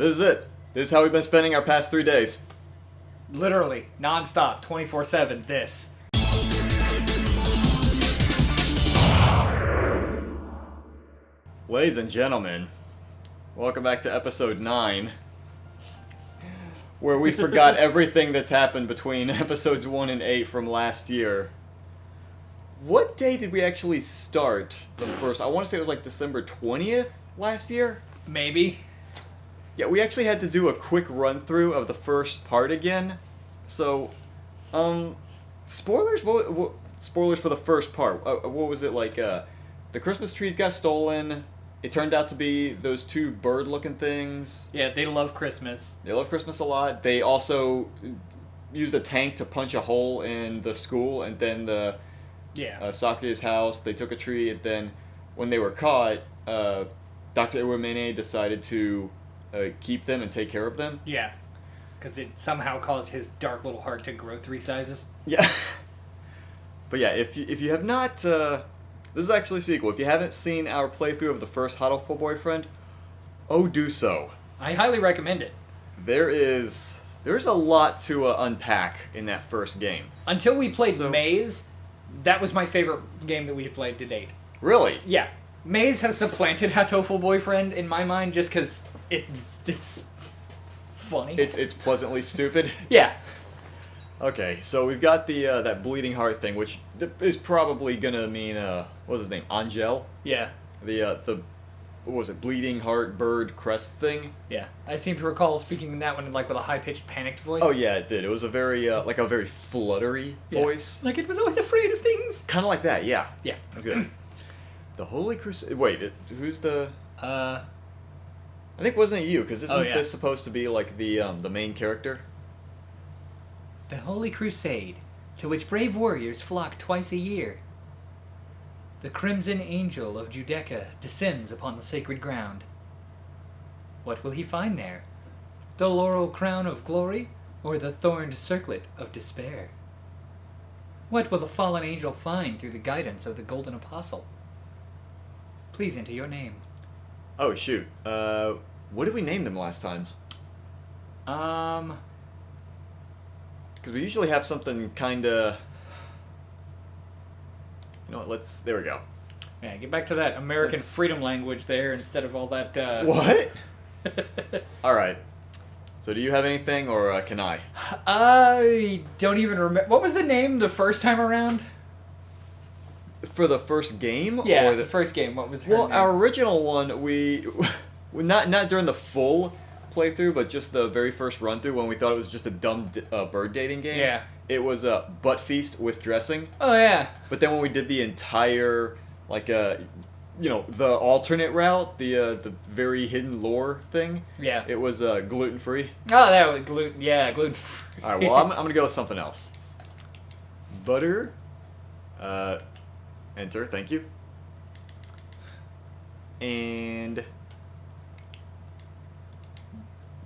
This is it. This is how we've been spending our past 3 days. Literally, non-stop, 24/7, this. Ladies and gentlemen, welcome back to episode 9, where we forgot everything that's happened between episodes 1 and 8 from last year. What day did we actually start the first? I want to say it was like December 20th last year? Maybe. Yeah, we actually had to do a quick run-through of the first part again. So, spoilers? What spoilers for the first part? What was it like? The Christmas trees got stolen. It turned out to be those two bird-looking things. Yeah, they love Christmas. They love Christmas a lot. They also used a tank to punch a hole in the school, and then the Sakuya's house. They took a tree, and then when they were caught, Dr. Iwamene decided to keep them and take care of them. Yeah, because it somehow caused his dark little heart to grow 3 sizes. Yeah. But yeah, if you have not... this is actually a sequel. If you haven't seen our playthrough of the first Hatoful boyfriend, do so. I highly recommend it. There's a lot to unpack in that first game. Until we played Maze, that was my favorite game that we had played to date. Really? Yeah. Maze has supplanted Hatoful Boyfriend in my mind just because it's funny. It's pleasantly stupid? Yeah. Okay, so we've got the that bleeding heart thing, which is probably gonna mean what was his name? Angel? Yeah. The what was it? Bleeding heart bird crest thing? Yeah. I seem to recall speaking that one with a high-pitched panicked voice. Oh yeah, it did. It was a very like a very fluttery voice. Like it was always afraid of things. Kind of like that, yeah. Yeah. That's good. The Holy Crusade. Wait, who's the? I think wasn't it you? Because isn't this supposed to be like the main character? The Holy Crusade, to which brave warriors flock twice a year. The Crimson Angel of Judeca descends upon the sacred ground. What will he find there? The laurel crown of glory, or the thorned circlet of despair? What will the fallen angel find through the guidance of the Golden Apostle? Please enter your name. Oh shoot. What did we name them last time? Because we usually have something kind of... You know what, there we go. Yeah, get back to that American freedom language there instead of all that, What? Alright. So do you have anything, or can I? I don't even remember. What was the name the first time around? For the first game? Yeah, or the first game. What was her name? Our original one, we not during the full playthrough, but just the very first run through when we thought it was just a dumb bird dating game. Yeah. It was a butt feast with dressing. Oh yeah. But then when we did the entire the alternate route, the very hidden lore thing. Yeah. It was gluten free. Oh, that was gluten. Yeah, gluten free. All right. Well, I'm gonna go with something else. Butter. Enter. Thank you. And.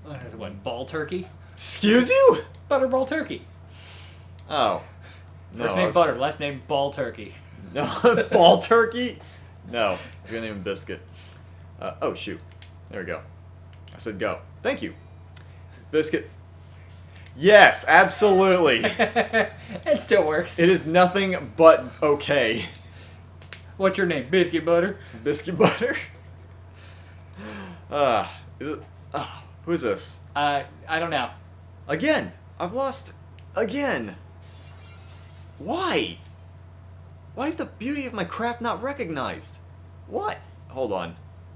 That's what, ball turkey? Excuse you? Butterball turkey. Oh. No, First name Butter, last name Ball Turkey. No, Ball Turkey? No. I was gonna name him Biscuit. Oh, shoot. There we go. I said go. Thank you. Biscuit. Yes, absolutely. It still works. It is nothing but okay. What's your name? Biscuit Butter? Biscuit Butter? Who is this? I don't know. Again. I've lost. Again. Why? Why is the beauty of my craft not recognized? What? Hold on.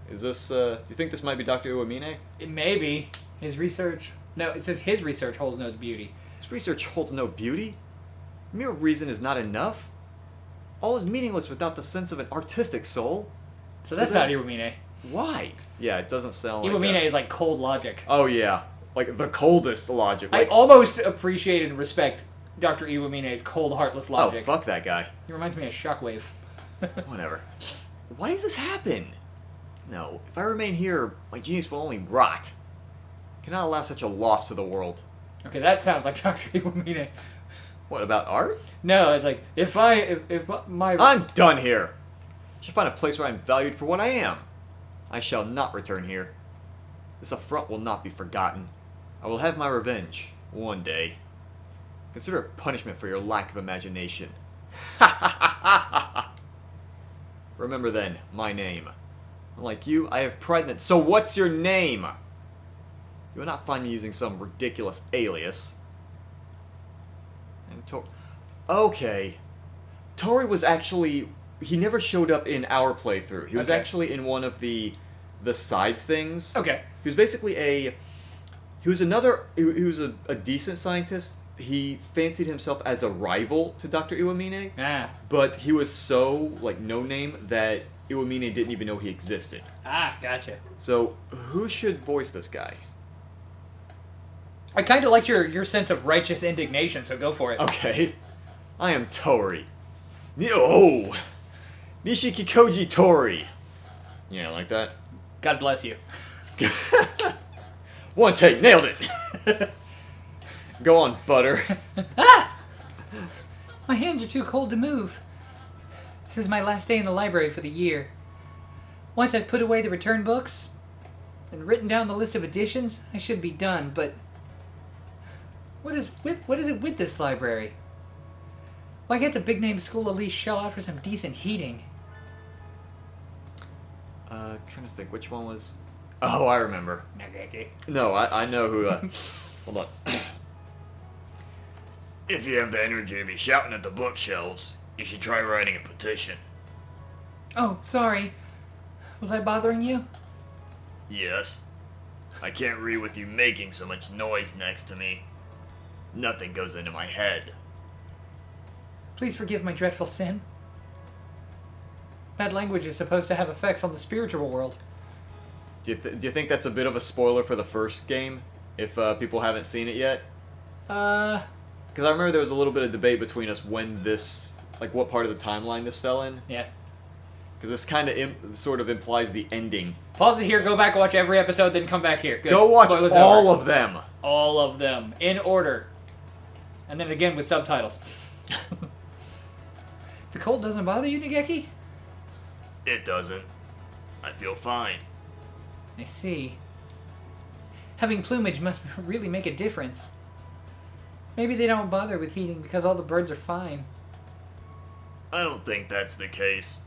Is this, do you think this might be Dr. Iwamene? It may be. His research. No, it says his research holds no beauty. His research holds no beauty? Mere reason is not enough. All is meaningless without the sense of an artistic soul. So that's not Iwamene. Why? Yeah, it doesn't sound like Iwamene is like cold logic. Oh, yeah. Like the coldest logic. I almost appreciate and respect Dr. Iwamine's cold, heartless logic. Oh, fuck that guy. He reminds me of Shockwave. Whatever. Why does this happen? No, if I remain here, my genius will only rot. I cannot allow such a loss to the world. Okay, that sounds like Dr. Iwamene. What, about art? No, it's like, if my... I'm done here. I should find a place where I'm valued for what I am. I shall not return here. This affront will not be forgotten. I will have my revenge, one day. Consider it punishment for your lack of imagination. Ha ha ha ha ha! Remember then, my name. Unlike you, I have pride in it. So what's your name? You will not find me using some ridiculous alias. And okay. Tori was actually... He never showed up in our playthrough. He was actually in one of the side things. Okay. He was basically a... He was a decent scientist. He fancied himself as a rival to Dr. Iwamine. Ah. But he was so, like, no-name that Iwamine didn't even know he existed. Ah, gotcha. So, who should voice this guy? I kind of liked your sense of righteous indignation, so go for it. Okay. I am Tori. Oh! Nishikikoji Tori. Yeah, like that? God bless you. One take, nailed it! Go on, Butter. Ah! My hands are too cold to move. This is my last day in the library for the year. Once I've put away the return books and written down the list of editions, I should be done, but... What is it with this library? Why can't the big-name school at least shell out for some decent heating? Trying to think, which one was... Oh, I remember. Nageki. No, I know who, Hold on. If you have the energy to be shouting at the bookshelves, you should try writing a petition. Oh, sorry. Was I bothering you? Yes. I can't read with you making so much noise next to me. Nothing goes into my head. Please forgive my dreadful sin. Bad language is supposed to have effects on the spiritual world. Do you think that's a bit of a spoiler for the first game? If people haven't seen it yet? Because I remember there was a little bit of debate between us when this... Like, what part of the timeline this fell in. Yeah. Because this kind of sort of implies the ending. Pause it here, go back and watch every episode, then come back here. Good. Go watch Spoilers all over. of them! All of them. In order. And then again with subtitles. The cold doesn't bother you, Nageki? It doesn't. I feel fine. I see. Having plumage must really make a difference. Maybe they don't bother with heating because all the birds are fine. I don't think that's the case.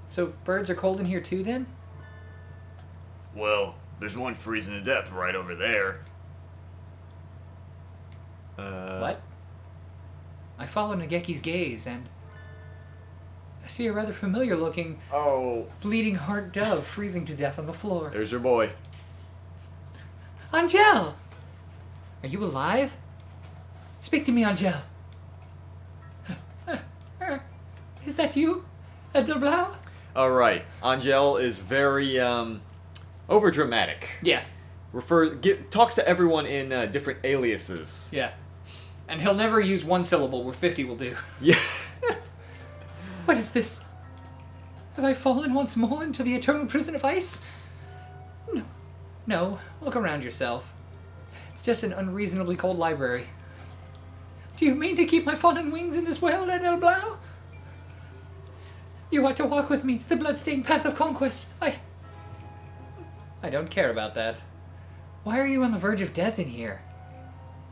So birds are cold in here too, then? Well, there's one freezing to death right over there. What? I follow Nageki's gaze, and I see a rather familiar-looking, bleeding heart dove freezing to death on the floor. There's your boy. Angel! Are you alive? Speak to me, Angel. Is that you, Edelblau? Alright, Angel is very, overdramatic. Yeah. Talks to everyone in different aliases. Yeah. And he'll never use one syllable where 50 will do. Yeah. What is this? Have I fallen once more into the eternal prison of ice? No. No. Look around yourself. It's just an unreasonably cold library. Do you mean to keep my fallen wings in this world, Edelblau? You ought to walk with me to the bloodstained path of conquest. I don't care about that. Why are you on the verge of death in here?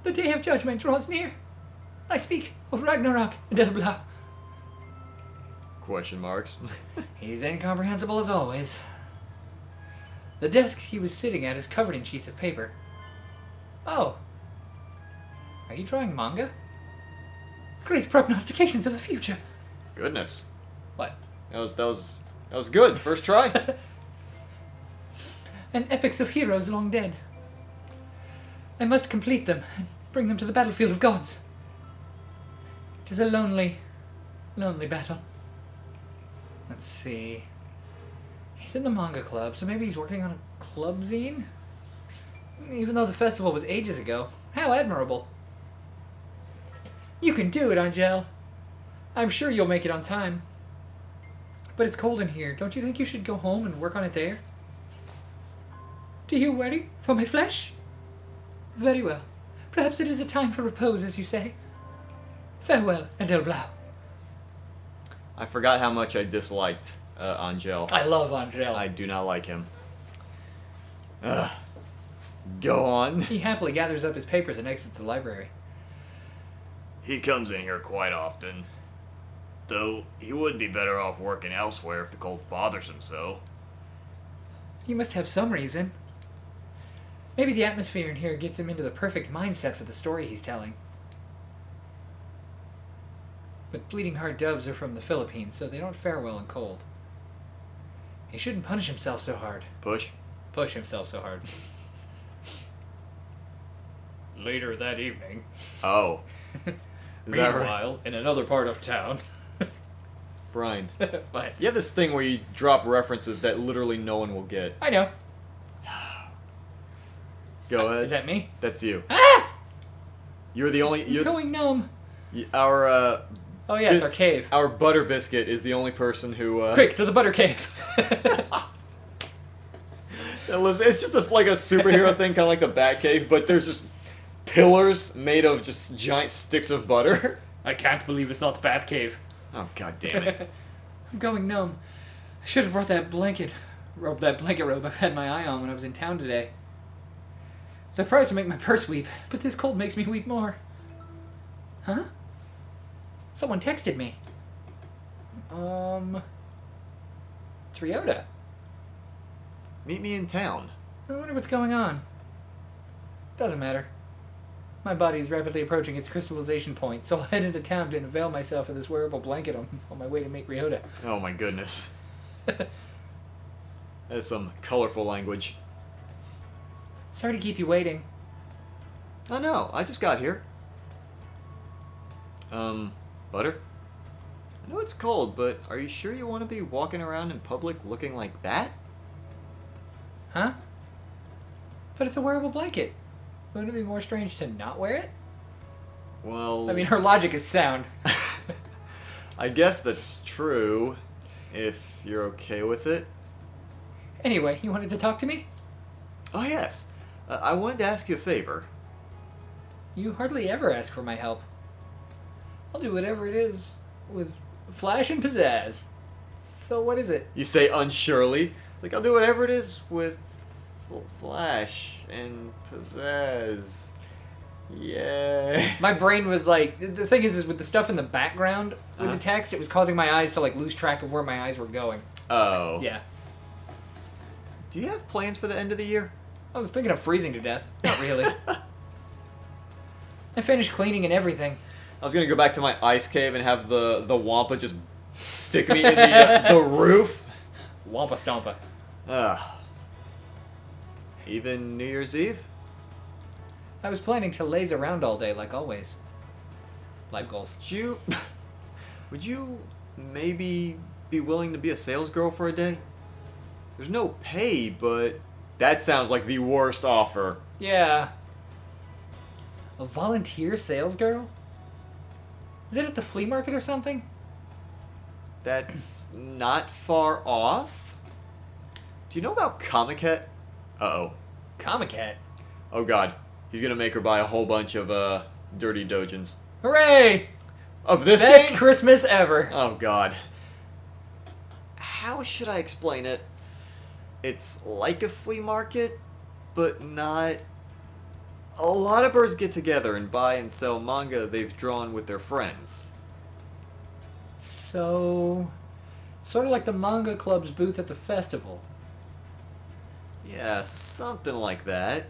The day of judgment draws near. I speak of Ragnarok, Edelblau. Question marks. He's incomprehensible as always. The desk he was sitting at is covered in sheets of paper. Oh. Are you drawing manga? Great prognostications of the future. Goodness. What? That was good. First try. And epics of heroes long dead. I must complete them and bring them to the battlefield of gods. It is a lonely, lonely battle. Let's see. He's in the manga club, so maybe he's working on a club zine? Even though the festival was ages ago. How admirable. You can do it, Angel. I'm sure you'll make it on time. But it's cold in here. Don't you think you should go home and work on it there? Do you worry for my flesh? Very well. Perhaps it is a time for repose, as you say. Farewell, Edelblau. I forgot how much I disliked Angel. I love Angel. I do not like him. Ugh. Go on. He happily gathers up his papers and exits the library. He comes in here quite often. Though, he would be better off working elsewhere if the cold bothers him so. He must have some reason. Maybe the atmosphere in here gets him into the perfect mindset for the story he's telling. But bleeding heart dubs are from the Philippines, so they don't fare well in cold. He shouldn't punish himself so hard. Push himself so hard. Later that evening, Oh. Is that right? meanwhile, in another part of town. Brian, But you have this thing where you drop references that literally no one will get. I know. Go ahead. Is that me? That's you. Ah! You're the only... I'm going numb. Our, Oh yeah, it's our cave. Our butter biscuit is the only person who, Quick, to the butter cave. that lives... It's just like a superhero thing, kind of like the Batcave, but there's just pillars made of just giant sticks of butter. I can't believe it's not Batcave. Oh, god damn it. I'm going numb. I should have brought that blanket robe I've had my eye on when I was in town today. The price will make my purse weep, but this cold makes me weep more. Huh? Someone texted me. It's Ryota. Meet me in town. I wonder what's going on. Doesn't matter. My body is rapidly approaching its crystallization point, so I'll head into town to avail myself of this wearable blanket on my way to meet Ryota. Oh my goodness. That is some colorful language. Sorry to keep you waiting. Oh no, I just got here. Butter? I know it's cold, but are you sure you want to be walking around in public looking like that? Huh? But it's a wearable blanket. Wouldn't it be more strange to not wear it? Well... I mean, her logic is sound. I guess that's true, if you're okay with it. Anyway, you wanted to talk to me? Oh yes, I wanted to ask you a favor. You hardly ever ask for my help. I'll do whatever it is with flash and pizzazz. So what is it? You say unsurely. It's like, I'll do whatever it is with flash and pizzazz. Yeah. My brain was like, the thing is with the stuff in the background, with Uh-huh. the text, it was causing my eyes to like lose track of where my eyes were going. Oh. Yeah. Do you have plans for the end of the year? I was thinking of freezing to death. Not really. I finished cleaning and everything. I was gonna go back to my ice cave and have the Wampa just stick me in the roof. Wampa Stompa. Ugh. Even New Year's Eve? I was planning to laze around all day like always. Life goals. Would you maybe be willing to be a sales girl for a day? There's no pay, but that sounds like the worst offer. Yeah. A volunteer sales girl? Is it at the flea market or something? That's not far off. Do you know about Comic Cat? Uh-oh. Comic Cat. Oh god. He's gonna make her buy a whole bunch of, dirty dojins. Hooray! Of this Best game? Christmas ever. Oh god. How should I explain it? It's like a flea market, but not... A lot of birds get together and buy and sell manga they've drawn with their friends. So, sort of like the manga club's booth at the festival. Yeah, something like that.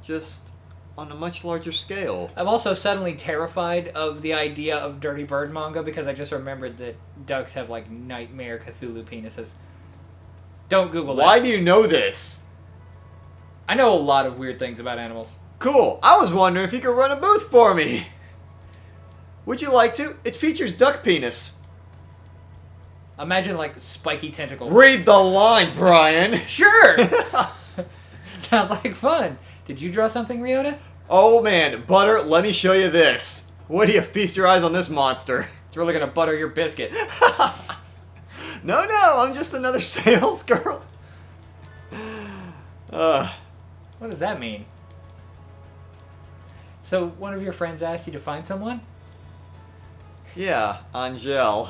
Just on a much larger scale. I'm also suddenly terrified of the idea of Dirty Bird manga because I just remembered that ducks have like nightmare Cthulhu penises. Don't Google that. Why do you know this? I know a lot of weird things about animals. Cool. I was wondering if you could run a booth for me. Would you like to? It features duck penis. Imagine like spiky tentacles. Read the line, Brian. Sure! Sounds like fun. Did you draw something, Ryota? Oh man, Butter, let me show you this. What do you feast your eyes on this monster? It's really gonna butter your biscuit. No, I'm just another sales girl. What does that mean? So, one of your friends asked you to find someone? Yeah, Angel.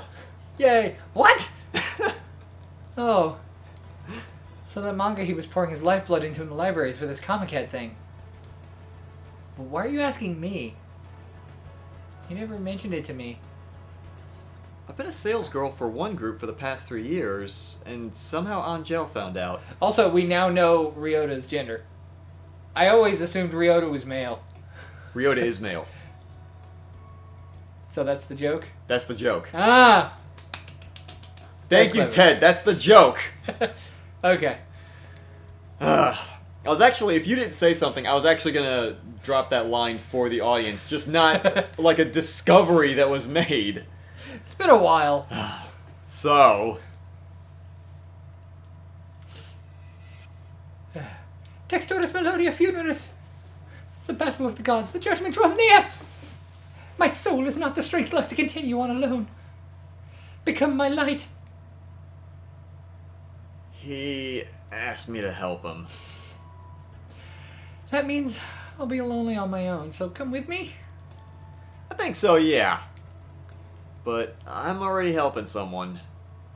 Yay! What? Oh. So that manga he was pouring his lifeblood into in the libraries for this Comiket thing. But why are you asking me? He never mentioned it to me. I've been a sales girl for one group for the past 3 years, and somehow Angel found out. Also, we now know Ryota's gender. I always assumed Ryota was male. Ryota is male. So that's the joke? That's the joke. Ah! Thank you, clever. Ted. That's the joke. Okay. I was actually, if you didn't say something, I was actually going to drop that line for the audience, just not like a discovery that was made. It's been a while. So, Textoris Melodia Funeris. The battle of the gods, the judgment draws near. My soul has not the strength left to continue on alone. Become my light. he asked me to help him. That means I'll be lonely on my own, so come with me. I think so, yeah. But I'm already helping someone.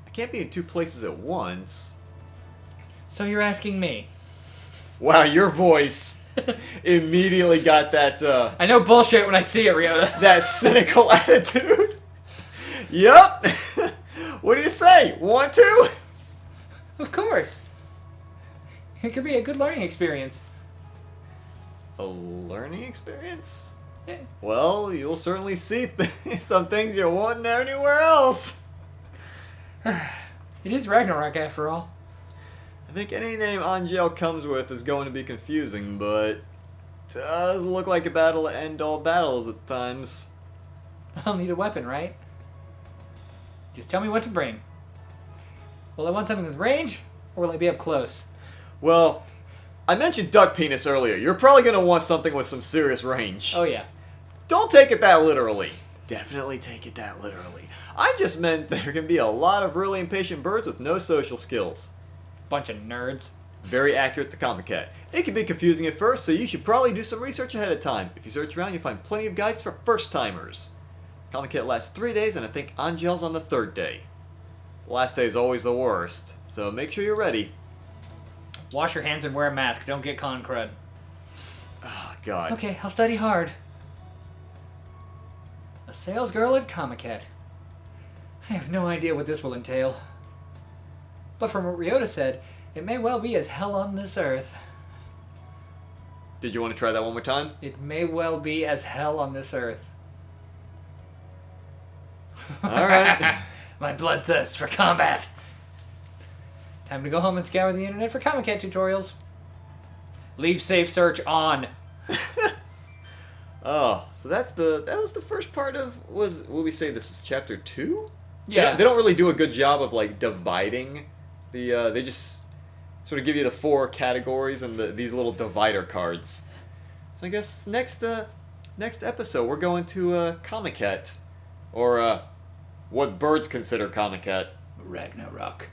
I can't be in 2 places at once. So you're asking me. Wow, your voice immediately got that, I know bullshit when I see it, Ryota. that cynical attitude. Yup. What do you say? Want to? Of course. It could be a good learning experience. A learning experience? Yeah. Well, you'll certainly see some things you won't know anywhere else. It is Ragnarok after all. I think any name Angel comes with is going to be confusing, but does look like a battle to end all battles at times. I'll need a weapon, right? Just tell me what to bring. Will I want something with range, or will I be up close? Well, I mentioned duck penis earlier. You're probably going to want something with some serious range. Oh yeah. Don't take it that literally. Definitely take it that literally. I just meant there can be a lot of really impatient birds with no social skills. Bunch of nerds. Very accurate to Comic Cat. It can be confusing at first, so you should probably do some research ahead of time. If you search around, you'll find plenty of guides for first-timers. Comic Cat lasts 3 days, and I think Angel's on the 3rd day. The last day is always the worst, so make sure you're ready. Wash your hands and wear a mask. Don't get con crud. Oh, God. Okay, I'll study hard. A sales girl at Comiket. I have no idea what this will entail. But from what Ryota said, it may well be as hell on this earth. Did you want to try that one more time? It may well be as hell on this earth. Alright. My bloodthirst for combat. Time to go home and scour the internet for Comiket tutorials. Leave safe search on. Oh, so that was the first part of, would we say this is chapter 2? Yeah. They don't really do a good job of like dividing the, they just sort of give you the 4 categories and these little divider cards. So I guess next episode we're going to Comiket, or what birds consider Comiket. Ragnarok.